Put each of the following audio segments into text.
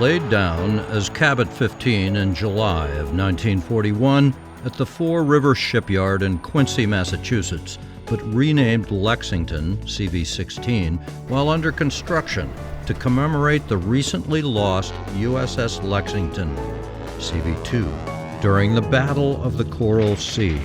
laid down as Cabot 15 in July of 1941 at the Four River Shipyard in Quincy, Massachusetts, but renamed Lexington, CV-16, while under construction to commemorate the recently lost USS Lexington, CV-2, during the Battle of the Coral Sea.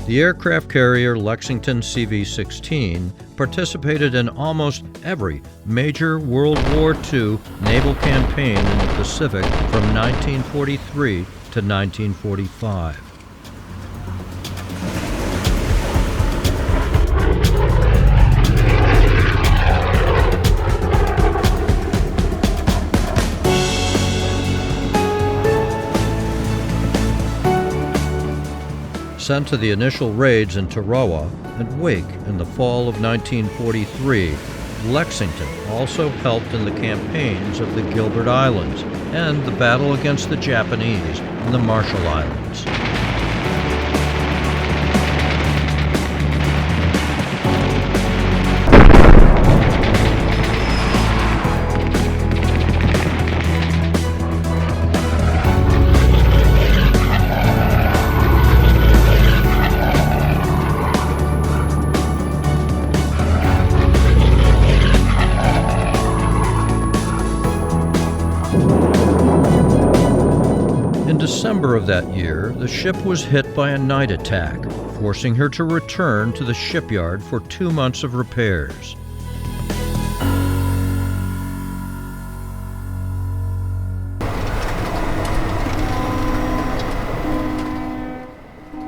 The aircraft carrier Lexington CV-16 participated in almost every major World War II naval campaign in the Pacific from 1943 to 1945. Sent to the initial raids in Tarawa and Wake in the fall of 1943, Lexington also helped in the campaigns of the Gilbert Islands and the battle against the Japanese in the Marshall Islands. In December of that year, the ship was hit by a night attack, forcing her to return to the shipyard for 2 months of repairs.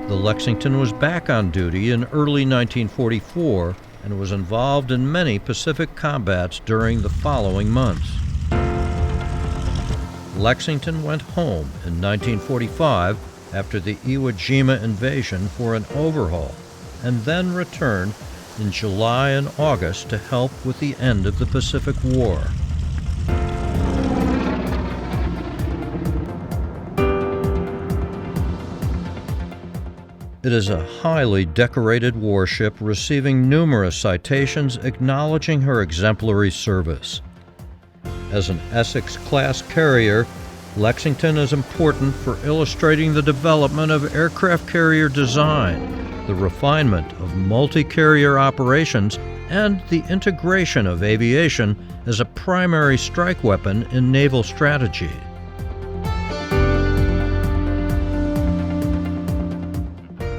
The Lexington was back on duty in early 1944 and was involved in many Pacific combats during the following months. Lexington went home in 1945 after the Iwo Jima invasion for an overhaul, and then returned in July and August to help with the end of the Pacific War. It is a highly decorated warship receiving numerous citations acknowledging her exemplary service. As an Essex-class carrier, Lexington is important for illustrating the development of aircraft carrier design, the refinement of multi-carrier operations, and the integration of aviation as a primary strike weapon in naval strategy.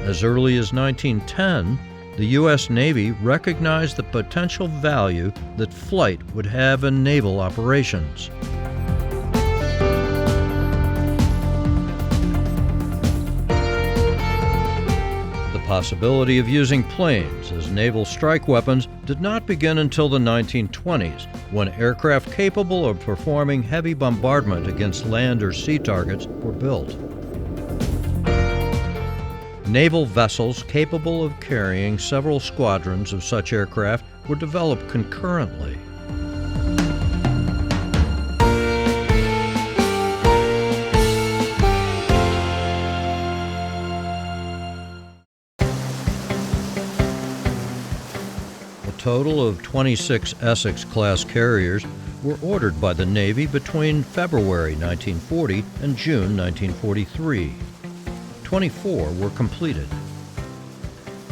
As early as 1910, the U.S. Navy recognized the potential value that flight would have in naval operations. The possibility of using planes as naval strike weapons did not begin until the 1920s, when aircraft capable of performing heavy bombardment against land or sea targets were built. Naval vessels capable of carrying several squadrons of such aircraft were developed concurrently. A total of 26 Essex-class carriers were ordered by the Navy between February 1940 and June 1943. 24 were completed.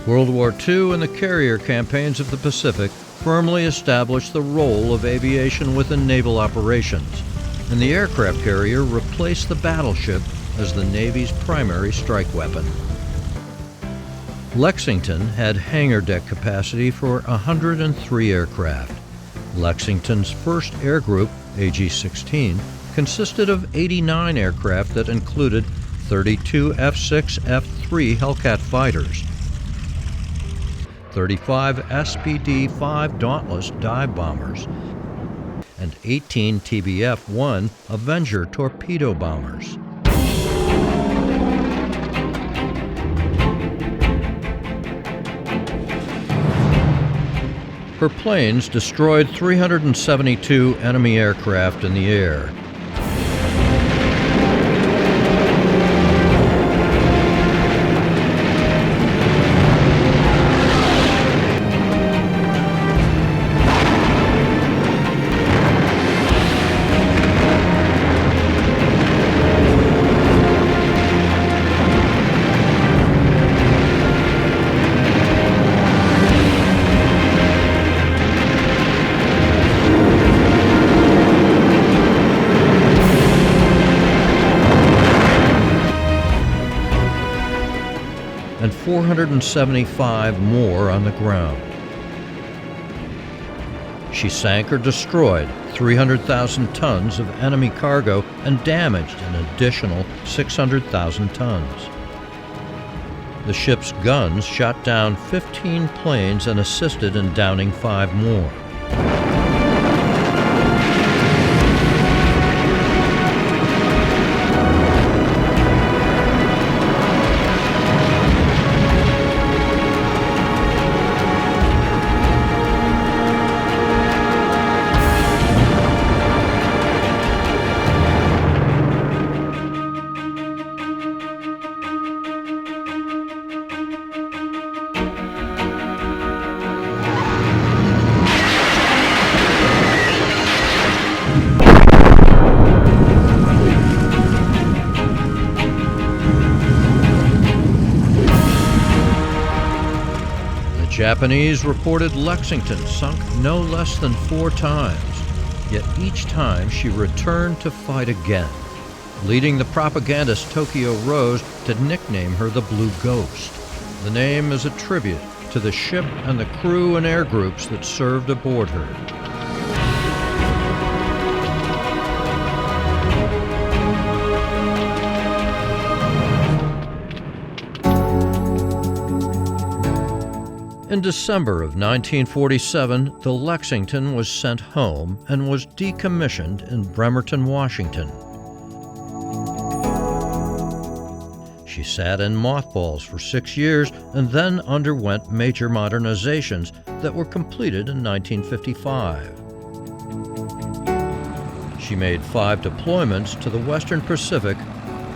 World War II and the carrier campaigns of the Pacific firmly established the role of aviation within naval operations, and the aircraft carrier replaced the battleship as the Navy's primary strike weapon. Lexington had hangar deck capacity for 103 aircraft. Lexington's first air group, AG-16, consisted of 89 aircraft that included 32 F-6, F-3 Hellcat fighters, 35 SPD-5 Dauntless dive bombers, and 18 TBF-1 Avenger torpedo bombers. Her planes destroyed 372 enemy aircraft in the air. And 475 more on the ground. She sank or destroyed 300,000 tons of enemy cargo and damaged an additional 600,000 tons. The ship's guns shot down 15 planes and assisted in downing 5 more. Japanese reported Lexington sunk no less than 4 times, yet each time she returned to fight again, leading the propagandist Tokyo Rose to nickname her the Blue Ghost. The name is a tribute to the ship and the crew and air groups that served aboard her. In December of 1947, the Lexington was sent home and was decommissioned in Bremerton, Washington. She sat in mothballs for 6 years and then underwent major modernizations that were completed in 1955. She made 5 deployments to the Western Pacific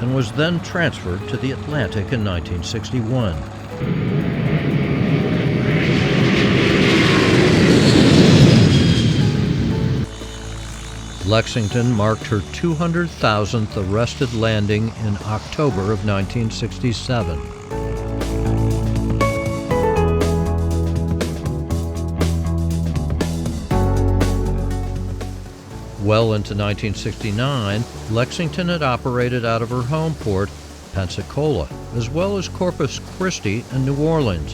and was then transferred to the Atlantic in 1961. Lexington marked her 200,000th arrested landing in October of 1967. Well into 1969, Lexington had operated out of her home port, Pensacola, as well as Corpus Christi and New Orleans,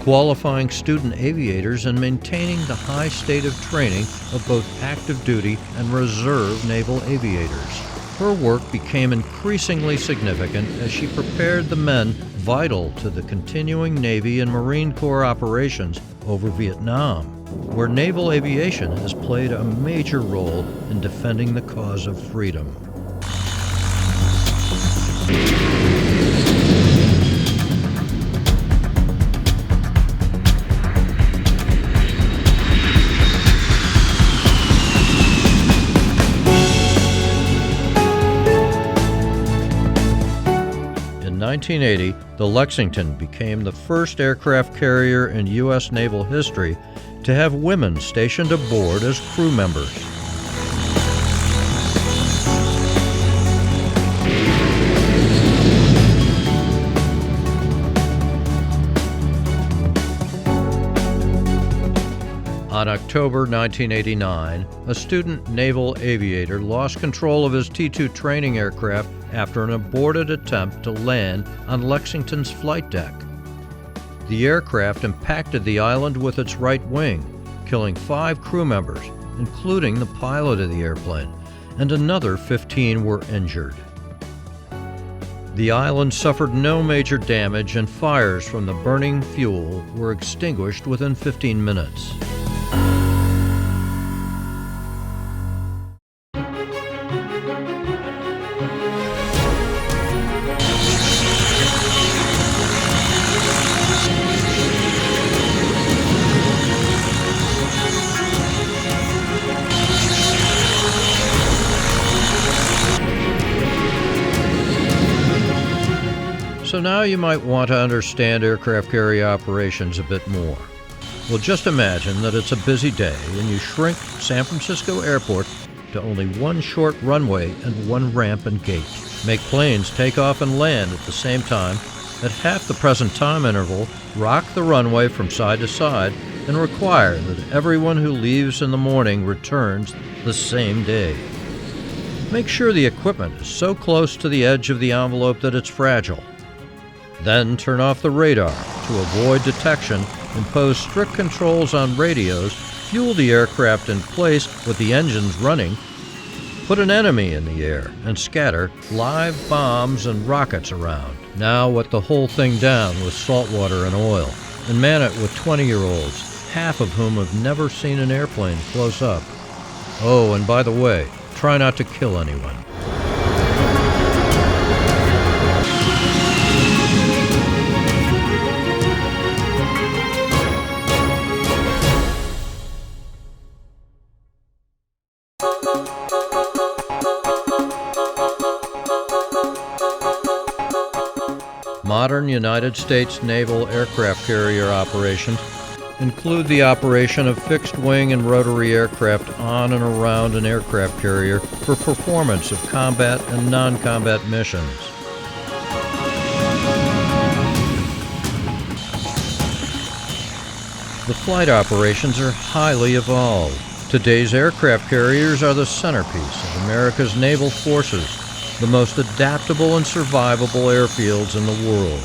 qualifying student aviators and maintaining the high state of training of both active duty and reserve naval aviators. Her work became increasingly significant as she prepared the men vital to the continuing Navy and Marine Corps operations over Vietnam, where naval aviation has played a major role in defending the cause of freedom. In 1980, the Lexington became the first aircraft carrier in U.S. naval history to have women stationed aboard as crew members. On October 1989, a student naval aviator lost control of his T-2 training aircraft after an aborted attempt to land on Lexington's flight deck. The aircraft impacted the island with its right wing, killing 5 crew members, including the pilot of the airplane, and another 15 were injured. The island suffered no major damage, and fires from the burning fuel were extinguished within 15 minutes. So now you might want to understand aircraft carrier operations a bit more. Well, just imagine that it's a busy day and you shrink San Francisco Airport to only one short runway and one ramp and gate. Make planes take off and land at the same time, at half the present time interval, rock the runway from side to side, and require that everyone who leaves in the morning returns the same day. Make sure the equipment is so close to the edge of the envelope that it's fragile. Then turn off the radar to avoid detection, impose strict controls on radios, fuel the aircraft in place with the engines running, put an enemy in the air, and scatter live bombs and rockets around. Now wet the whole thing down with salt water and oil, and man it with 20-year-olds, half of whom have never seen an airplane close up. Oh, and by the way, try not to kill anyone. Modern United States naval aircraft carrier operations include the operation of fixed-wing and rotary aircraft on and around an aircraft carrier for performance of combat and non-combat missions. The flight operations are highly evolved. Today's aircraft carriers are the centerpiece of America's naval forces, the most adaptable and survivable airfields in the world.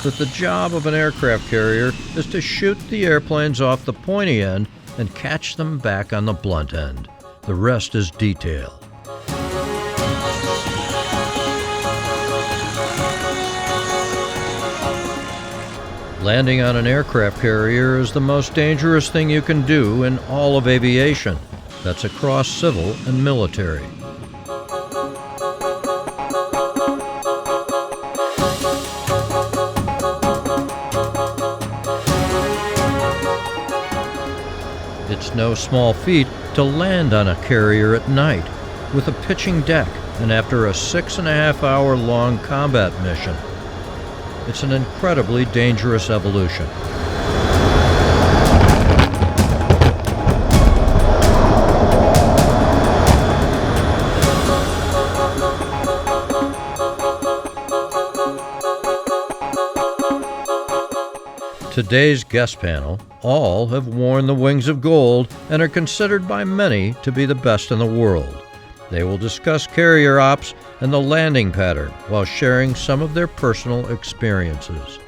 That the job of an aircraft carrier is to shoot the airplanes off the pointy end and catch them back on the blunt end. The rest is detail. Landing on an aircraft carrier is the most dangerous thing you can do in all of aviation. That's across civil and military. It's no small feat to land on a carrier at night with a pitching deck and after a 6.5-hour long combat mission. It's an incredibly dangerous evolution. Today's guest panel all have worn the wings of gold and are considered by many to be the best in the world. They will discuss carrier ops and the landing pattern while sharing some of their personal experiences.